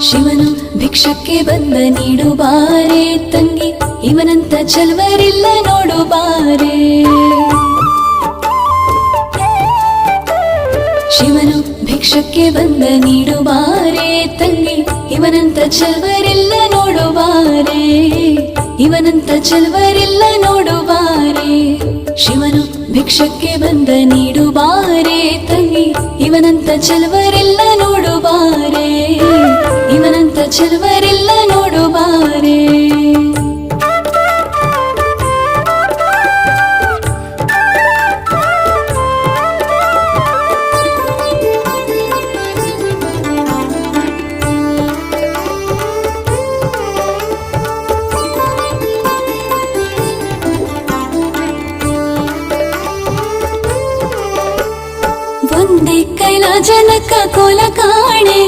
ಶಿವನು ಭಿಕ್ಷಕ್ಕೆ ಬಂದ ನೀಡು ಬಾರೆ ತಂಗಿ, ಇವನಂತ ಚಲ್ವರಿಲ್ಲ ನೋಡು ಬಾರೆ. ಶಿವನು ಭಿಕ್ಷಕ್ಕೆ ಬಂದ ನೀಡು ಬಾರೆ ತಂಗಿ, ಇವನಂತ ಚಲ್ವರಿಲ್ಲ ನೋಡು ಬಾರೆ. ಇವನಂತ ಚಲ್ವರಿಲ್ಲ ನೋಡು ಬಾರೆ. ಶಿವನು ಭಿಕ್ಷಕ್ಕೆ ಬಂದ ನೀಡು ಬಾರೆ ತಂಗಿ, ಇವನಂತ ಚಲ್ವರಿಲ್ಲ ನೋಡು ಬಾರೆ. ಇವನಂತ ಚಲ್ವರಿಲ್ಲ ನೋಡು ಬಾರೆ. ಒಂದೇ ಕೈಲಾಜನಕ ಕೋಲ ಕಾಣೆ,